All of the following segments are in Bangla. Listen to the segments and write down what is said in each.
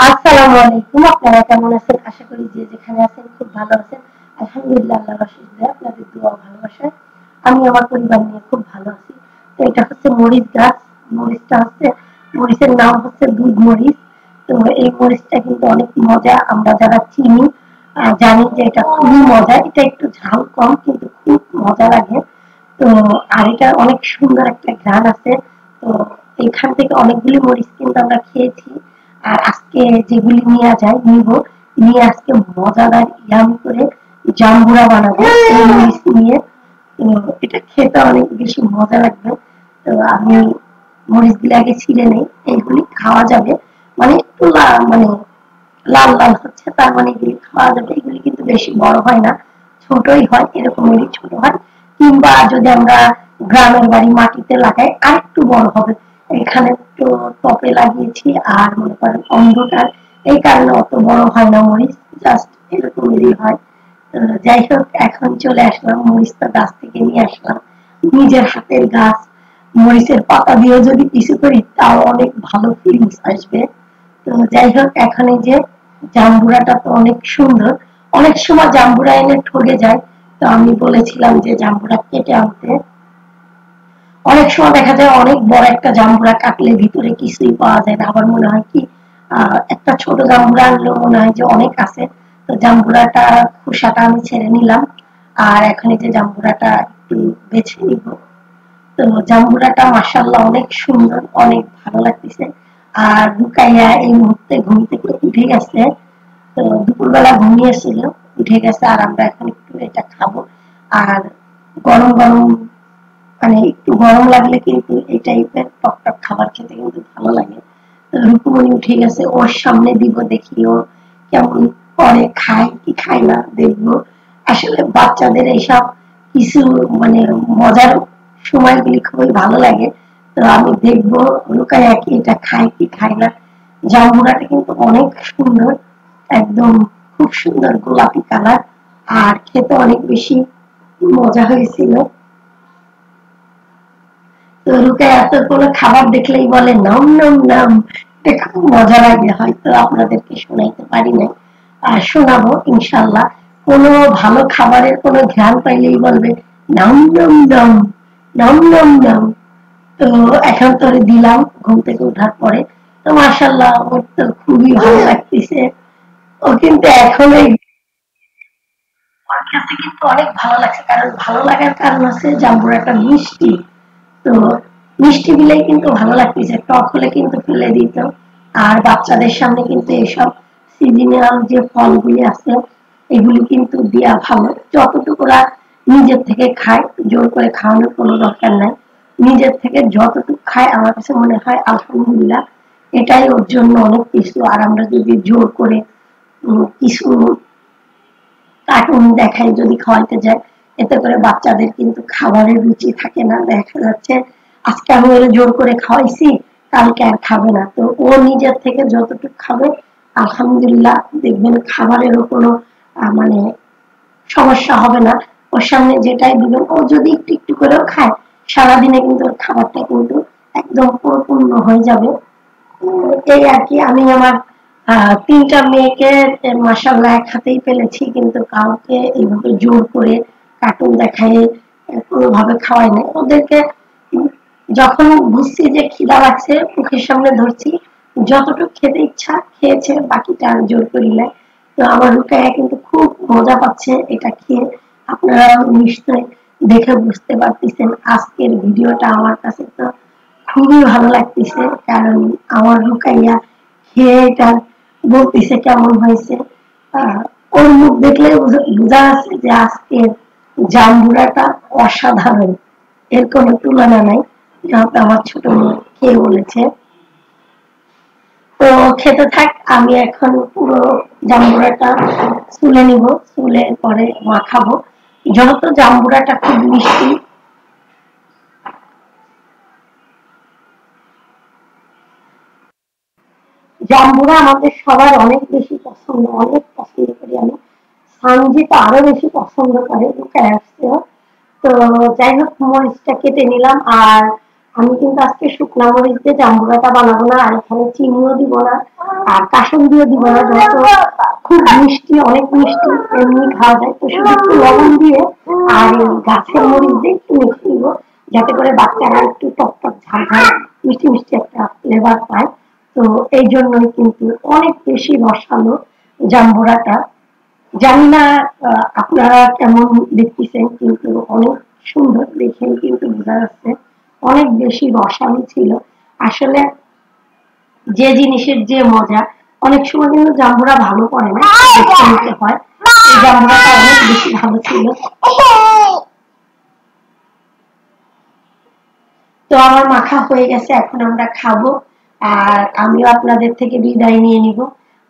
আসসালামু আলাইকুম। আপনারা কেমন আছেন? আশা করি যে যেখানে আছেন খুব ভালো আছেন। আলহামদুলিল্লাহ আল্লাহর অশেষ দয়া আপনাদের দোয়া ও ভালোবাসায় আমি আমার পরিবার নিয়ে খুব ভালো আছি। তো এটা হচ্ছে মরিচ গাছ। মরিচটা হচ্ছে মরিচের নাম হচ্ছে দুধ মরিচ। তো এই মরিচটা কিন্তু অনেক মজা। আমরা যারা চিনি জানি যে এটা খুবই মজা। এটা একটু ঝাল কম কিন্তু খুব মজা লাগে। তো আর এটা অনেক সুন্দর একটা ঘ্রাণ আছে। তো এখান থেকে অনেকগুলি মরিচ কিন্তু আমরা খেয়েছি। আর আজকে যেগুলি নিয়ে যায় নিব নিয়ে আজকে মজাদার ইয়াম করে জাম্বুরা বানাবো এই মরিচ নিয়ে। তো এটা খেতে অনেক বেশি মজা লাগবে। তো আমি মরিচগুলি আগে ছিঁড়ে নেই, এইগুলি খাওয়া যাবে। মানে একটু মানে লাল লাল হচ্ছে, তার মানে এগুলি খাওয়া যাবে। এগুলি কিন্তু বেশি বড় হয় না, ছোটই হয়, এরকমই ছোট হয়। কিংবা যদি আমরা গ্রামের বাড়ি মাটিতে লাগাই আর একটু বড় হবে। এখানে তো টপে লাগিয়েছি আর মনে করেন অন্ধকার, এই কারণে অত বড় হয় না মরিচ, জাস্ট এরকমেরই হয়। যাই হোক, এখন চলে আসলাম মরিচটা গাছ থেকে নিয়ে আসলাম, নিজের হাতের গাছ। মরিচের পাতা দিয়েও যদি কিছু করি তাও অনেক ভালো ফিলিংস আসবে। তো যাই হোক, এখন এই যে জাম্বুরাটা তো অনেক সুন্দর। অনেক সময় জাম্বুরা এনে ঠকে যায়। তো আমি বলেছিলাম যে জাম্বুরা কেটে আনতে। অনেক সময় দেখা যায় অনেক বড় একটা জাম্বুরা কাটলে ভিতরে কিছুই পাওয়া যায় না। আবার মনে হয় কি একটা ছোট জাম্বুরা আনলেও মনে হয় যে অনেক আছে। তো জাম্বুরাটা খোসাটা আমি ছেড়ে নিলাম। আর এখন এই যে জাম্বুরাটা একটু বেছে নিব। তো জাম্বুরাটা মাশাআল্লাহ অনেক সুন্দর, অনেক ভালো লাগতেছে। আর রুকাইয়া এই মুহূর্তে ঘুম থেকে উঠে গেছে। তো দুপুরবেলা ঘুমিয়েছিল, উঠে গেছে। আর আমরা এখন একটু এটা খাবো। আর গরম গরম, মানে একটু গরম লাগলে কিন্তু এই টাইপের টক টক খাবার খেতে কিন্তু ভালো লাগে। তো রুকুমনি উঠে গেছে, ওর সামনে দিব, দেখি ও কেমন করে, খায় কি খায় না দেখবো। আসলে বাচ্চাদের এইসব কিছু মানে মজার সময়গুলি খুবই ভালো লাগে। তো আমি দেখবো লুকায় কি এটা খায় কি খায় না। জাম্বুরাটা কিন্তু অনেক সুন্দর, একদম খুব সুন্দর গোলাপি কালার। আর খেতে অনেক বেশি মজা হয়েছিল। তো রুকায়া তো কোনো খাবার দেখলেই বলে নম নম নম। এটা খুব মজা লাগে, হয়তো আপনাদেরকে শোনাইতে পারি নাই। আর শোনাবো ইনশাল্লাহ। কোনো ভালো খাবারের কোনো ঘ্রাণ পাইলেই বলবে নম নম নম, নম নম নম। তো এখন তোরে দিলাম ঘুম থেকে ওঠার পরে। তো মাশাল্লাহ ওর তো খুবই ভালো লাগতেছে। ও কিন্তু এখন এই ওর কাছে কিন্তু অনেক ভালো লাগছে, কারণ ভালো লাগার কারণ হচ্ছে জাম্বুরাটা মিষ্টি। তো মিষ্টি দিলেই কিন্তু ভালো লাগতেছে, টক হলে কিন্তু ফেলে দিত। আর বাচ্চাদের সামনে কিন্তু এসব সিজনাল যে ফলগুলি আছে এগুলি কিন্তু দেয়া ভালো। যতটুকু ওরা নিজের থেকে খায়, জোর করে খাওয়ানোর কোনো দরকার নাই। নিজের থেকে যতটুকু খায় আমার কাছে মনে হয় আলহামদুলিল্লাহ, এটাই ওর জন্য অনেক কিছু। আর আমরা যদি জোর করে কিছু কার্টুন দেখাই, যদি খাওয়াইতে যায়, এতে করে বাচ্চাদের কিন্তু খাবারের রুচি থাকে না। দেখা যাচ্ছে আজকে আমি ওরে জোর করে খাওয়াইছি, কালকে আর খাবে না। তো ও নিজের থেকে যতটুকু খাবে আলহামদুলিল্লাহ, দেখবেন খাবারেরও কোনো মানে সমস্যা হবে না। ওর সামনে যেটাই দিবেন ও যদি একটু একটু করেও খায়, সারাদিনে কিন্তু ওর খাবারটা কিন্তু একদম পরিপূর্ণ হয়ে যাবে। এই আর কি। আমি আমার ৩ টা মেয়েকে মাশাআল্লাহ এক হাতেই পেলেছি। কিন্তু কাউকে এইভাবে জোর করে কার্টুন দেখায়ে কোনোভাবে খাওয়াই নাই। ওদেরকে উম যখন বুঝছি যে খিদা লাগছে, মুখের সামনে ধরছি, যতটুকু খেতে ইচ্ছা খেয়েছে, বাকিটা আর জোর করি নাই। তো আমার রুকাইয়া কিন্তু খুব মজা পাচ্ছে এটা খেয়ে। আপনারা নিশ্চয়ই দেখে বুঝতে পারতেছেন আজকের ভিডিওটা আমার কাছে তো খুবই ভালো লাগতেছে, কারণ আমার রুকাইয়া খেয়ে এটা বলতেছে কেমন হয়েছে। আহ, ওর মুখ দেখলে বোঝা যাচ্ছে যে আজকের জাম্বুরাটা অসাধারণ, এর কোনো তুলনা নাই। যেহেতু আমার ছোট মেয়ে খেয়ে বলেছে। তো খেতে থাক, আমি এখন পুরো জাম্বুরাটা তুলে নিব, তুলে পরে মাখাবো। যেহেতু জাম্বুরাটা খুব মিষ্টি, জাম্বুরা আমাদের সবার অনেক বেশি পছন্দ, অনেক পছন্দ করি আমি। সানজি তো আরো বেশি পছন্দ করে, লুকায় আসছেও। তো যাই হোক, মরিচটা কেটে নিলাম। আর আমি কিন্তু আজকে শুকনা মরিচ দিয়ে জাম্বুরাটা বানাবো না, আর এখানে চিনিও দিব না আর কাসুন্দিও দিব না, যত খুব মিষ্টি, অনেক মিষ্টি এমনি খাওয়া যায়, তো শুধু একটু লবণ দিয়ে আর এই গাছের মরিচ দিয়ে একটু মিশিয়ে দিব, যাতে করে বাচ্চারা একটু টক টক ঝাল ঝাল মিষ্টি মিষ্টি একটা ফ্লেভার পায়। তো এই জন্যই কিন্তু অনেক বেশি রসালো জাম্বুরাটা। জানি না আপনারা কেমন দেখতেছেন, কিন্তু অনেক সুন্দর, দেখেই কিন্তু বোঝা যাচ্ছে অনেক বেশি রসালো ছিল। আসলে যে জিনিসের যে মজা, অনেক সময় কিন্তু জাম্বুরা ভালো করে না, দেখতে নিতে হয়। এই জাম্বুরাটা অনেক বেশি ভালো ছিল। তো আমার মাখা হয়ে গেছে, এখন আমরা খাবো। আর আমিও আপনাদের থেকে বিদায় নিয়ে নিব।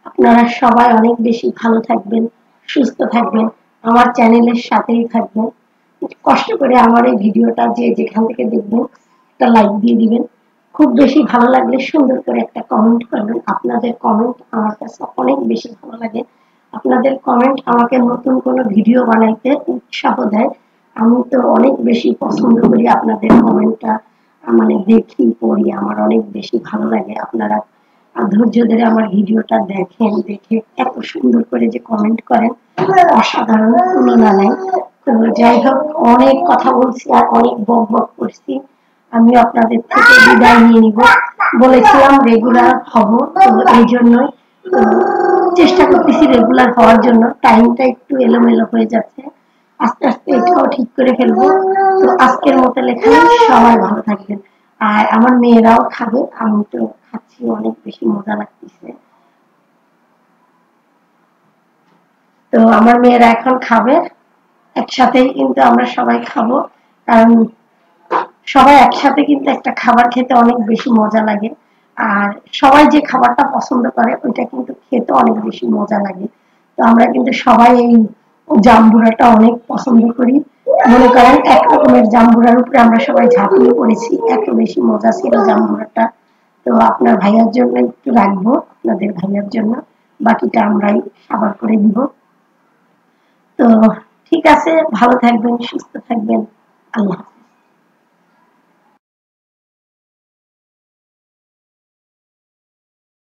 আপনারা সবাই অনেক বেশি ভালো থাকবেন, সুস্থ থাকবেন, আমার চ্যানেলের সাথেই থাকবেন। কষ্ট করে আমার এই ভিডিওটা যে যেখান থেকে দেখবেন একটা লাইক দিয়ে দিবেন। খুব বেশি ভালো লাগলে সুন্দর করে একটা কমেন্ট করবেন। আপনাদের কমেন্ট আমার কাছে অনেক বেশি ভালো লাগে। আপনাদের কমেন্ট আমাকে নতুন কোনো ভিডিও বানাইতে উৎসাহ দেয়। আমি তো অনেক বেশি পছন্দ করি আপনাদের কমেন্টটা, মানে দেখি পড়ি, আমার অনেক বেশি ভালো লাগে। আপনারা ধৈর্য ধরে আমার ভিডিওটা দেখেন, দেখে এত সুন্দর করে যে কমেন্ট করেন, অসাধারণ, তুলনা নাই। তো যাই হোক, অনেক কথা বলছি আর অনেক বক বক করছি। আমি আপনাদের থেকে বিদায় নিয়ে নিব। বলেছিলাম রেগুলার হব, তো এই জন্যই তো চেষ্টা করতেছি রেগুলার হওয়ার জন্য। টাইমটা একটু এলোমেলো হয়ে যাচ্ছে, আস্তে আস্তে এটাও ঠিক করে ফেলবো। তো আজকের মতো লেখা, সবাই ভালো থাকবেন। আর আমার মেয়েরাও খাবে, আমি তো খাচ্ছি, অনেক বেশি মজা লাগতেছে। তো আমার মেয়েরা এখন খাবে, একসাথেই কিন্তু আমরা সবাই খাবো। কারণ সবাই একসাথে কিন্তু একটা খাবার খেতে অনেক বেশি মজা লাগে। আর সবাই যে খাবারটা পছন্দ করে ওইটা কিন্তু খেতে অনেক বেশি মজা লাগে। তো আমরা কিন্তু সবাই এই জাম্বুরাটা অনেক পছন্দ করি। মনে করেন এক রকমের জাম্বুরার উপরে আমরা সবাই ঝাঁপিয়ে পড়েছি, এত বেশি মজা ছিল জাম্বুরাটা। তো আপনার ভাইয়ার জন্য একটু রাখবো, আপনাদের ভাইয়ার জন্য, বাকিটা আমরাই সাবার করে দিব। তো ঠিক আছে, ভালো থাকবেন, সুস্থ থাকবেন, আল্লাহ।